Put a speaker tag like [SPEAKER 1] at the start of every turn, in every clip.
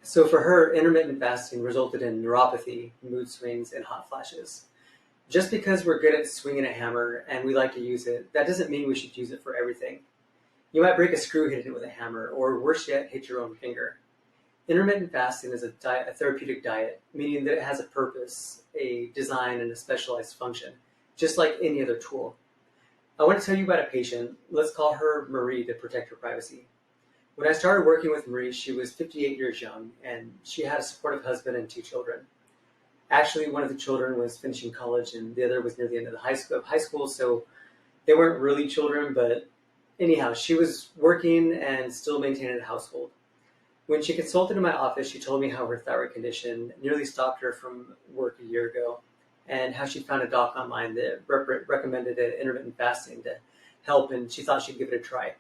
[SPEAKER 1] So for her, intermittent fasting resulted in neuropathy, mood swings, and hot flashes. Just because we're good at swinging a hammer and we like to use it, that doesn't mean we should use it for everything. You might break a screw hitting it with a hammer, or worse yet, hit your own finger. Intermittent fasting is a therapeutic diet, meaning that it has a purpose, a design, and a specialized function, just like any other tool. I want to tell you about a patient. Let's call her Marie to protect her privacy. When I started working with Marie, she was 58 years young, and she had a supportive husband and two children. Actually, one of the children was finishing college, and the other was near the end of the high school, so they weren't really children, but anyhow, she was working and still maintaining a household. When she consulted in my office, she told me how her thyroid condition nearly stopped her from work a year ago, and how she found a doc online that recommended intermittent fasting to help, and she thought she'd give it a try.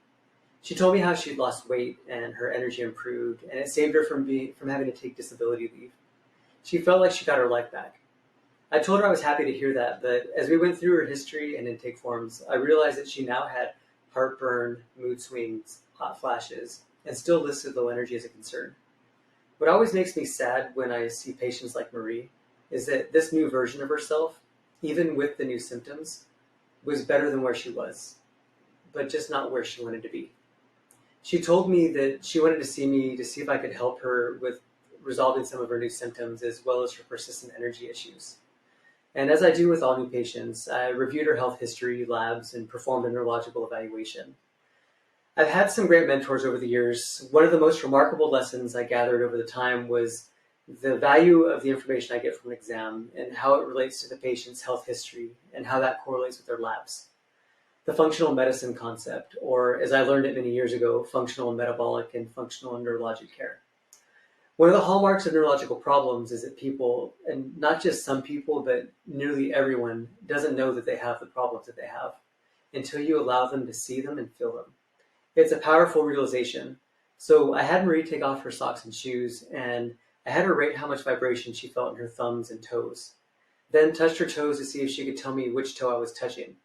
[SPEAKER 1] She told me how she'd lost weight and her energy improved, and it saved her from having to take disability leave. She felt like she got her life back. I told her I was happy to hear that, but as we went through her history and intake forms, I realized that she now had heartburn, mood swings, hot flashes, and still listed low energy as a concern. What always makes me sad when I see patients like Marie is that this new version of herself, even with the new symptoms, was better than where she was, but just not where she wanted to be. She told me that she wanted to see me to see if I could help her with resolving some of her new symptoms as well as her persistent energy issues. And as I do with all new patients, I reviewed her health history, labs, and performed a neurological evaluation. I've had some great mentors over the years. One of the most remarkable lessons I gathered over the time was the value of the information I get from an exam and how it relates to the patient's health history and how that correlates with their labs. The functional medicine concept, or as I learned it many years ago, functional and metabolic and functional and neurologic care. One of the hallmarks of neurological problems is that people, and not just some people, but nearly everyone, doesn't know that they have the problems that they have until you allow them to see them and feel them. It's a powerful realization. So I had Marie take off her socks and shoes, and I had her rate how much vibration she felt in her thumbs and toes. Then touched her toes to see if she could tell me which toe I was touching.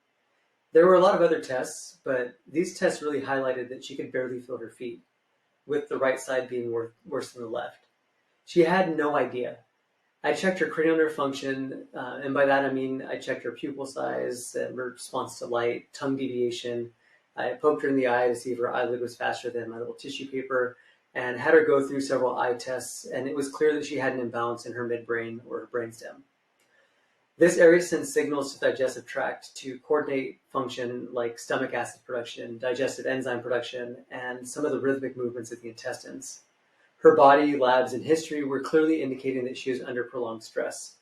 [SPEAKER 1] There were a lot of other tests, but these tests really highlighted that she could barely feel her feet, with the right side being worse than the left. She had no idea. I checked her cranial nerve function, and by that I mean I checked her pupil size, response to light, tongue deviation. I poked her in the eye to see if her eyelid was faster than my little tissue paper, and had her go through several eye tests, and it was clear that she had an imbalance in her midbrain or her brainstem. This area sends signals to the digestive tract to coordinate function like stomach acid production, digestive enzyme production, and some of the rhythmic movements of the intestines. Her body, labs, and history were clearly indicating that she was under prolonged stress.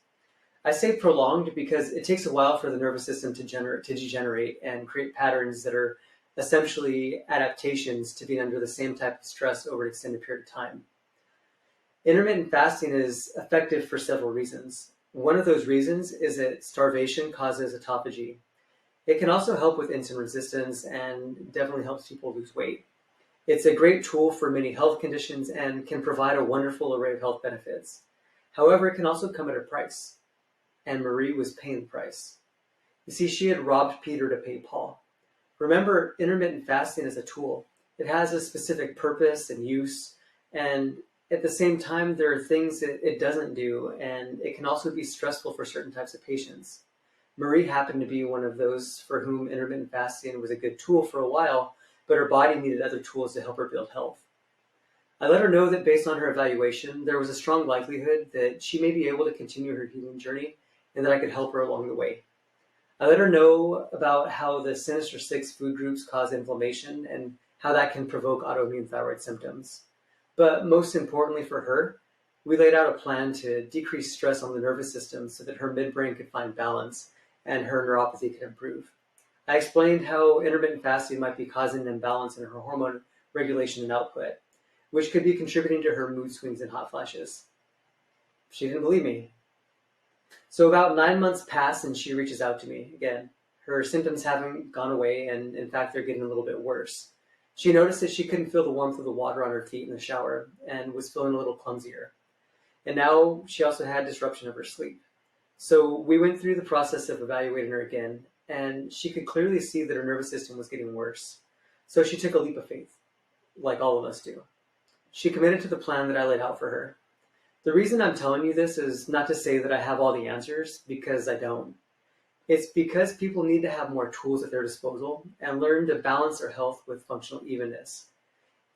[SPEAKER 1] I say prolonged because it takes a while for the nervous system to degenerate and create patterns that are essentially adaptations to being under the same type of stress over an extended period of time. Intermittent fasting is effective for several reasons. One of those reasons is that starvation causes autophagy. It can also help with insulin resistance and definitely helps people lose weight. It's a great tool for many health conditions and can provide a wonderful array of health benefits. However, it can also come at a price, and Marie was paying the price. You see, she had robbed Peter to pay Paul. Remember, intermittent fasting is a tool. It has a specific purpose and use, and at the same time, there are things that it doesn't do, and it can also be stressful for certain types of patients. Marie happened to be one of those for whom intermittent fasting was a good tool for a while, but her body needed other tools to help her build health. I let her know that based on her evaluation, there was a strong likelihood that she may be able to continue her healing journey and that I could help her along the way. I let her know about how the Sinister Six food groups cause inflammation and how that can provoke autoimmune thyroid symptoms. But most importantly for her, we laid out a plan to decrease stress on the nervous system so that her midbrain could find balance and her neuropathy could improve. I explained how intermittent fasting might be causing an imbalance in her hormone regulation and output, which could be contributing to her mood swings and hot flashes. She didn't believe me. So about 9 months pass and she reaches out to me again. Her symptoms haven't gone away, and in fact, they're getting a little bit worse. She noticed that she couldn't feel the warmth of the water on her feet in the shower and was feeling a little clumsier. And now she also had disruption of her sleep. So we went through the process of evaluating her again, and she could clearly see that her nervous system was getting worse. So she took a leap of faith, like all of us do. She committed to the plan that I laid out for her. The reason I'm telling you this is not to say that I have all the answers, because I don't. It's because people need to have more tools at their disposal and learn to balance their health with functional evenness.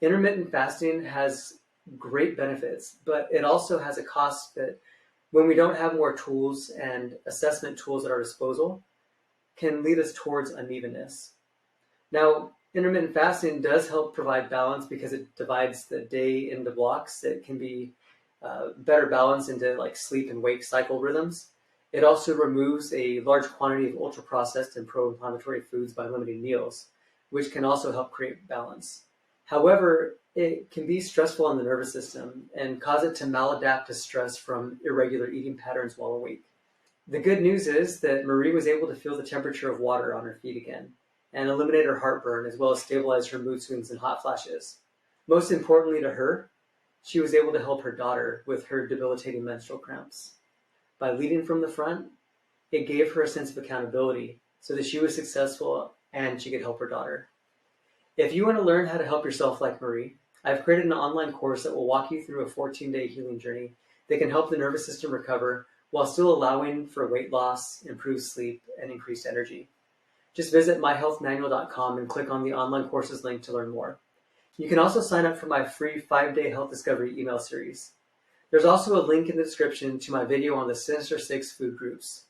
[SPEAKER 1] Intermittent fasting has great benefits, but it also has a cost that, when we don't have more tools and assessment tools at our disposal, can lead us towards unevenness. Now, intermittent fasting does help provide balance because it divides the day into blocks that can be better balanced into like sleep and wake cycle rhythms. It also removes a large quantity of ultra-processed and pro-inflammatory foods by limiting meals, which can also help create balance. However, it can be stressful on the nervous system and cause it to maladapt to stress from irregular eating patterns while awake. The good news is that Marie was able to feel the temperature of water on her feet again and eliminate her heartburn, as well as stabilize her mood swings and hot flashes. Most importantly to her, she was able to help her daughter with her debilitating menstrual cramps. By leading from the front, it gave her a sense of accountability so that she was successful and she could help her daughter. If you want to learn how to help yourself like Marie, I've created an online course that will walk you through a 14-day healing journey that can help the nervous system recover while still allowing for weight loss, improved sleep, and increased energy. Just visit myhealthmanual.com and click on the online courses link to learn more. You can also sign up for my free 5-day health discovery email series. There's also a link in the description to my video on the Sinister 6 food groups.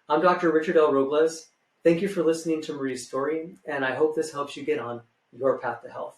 [SPEAKER 1] I'm Dr. Richard L. Robles. Thank you for listening to Marie's story, and I hope this helps you get on your path to health.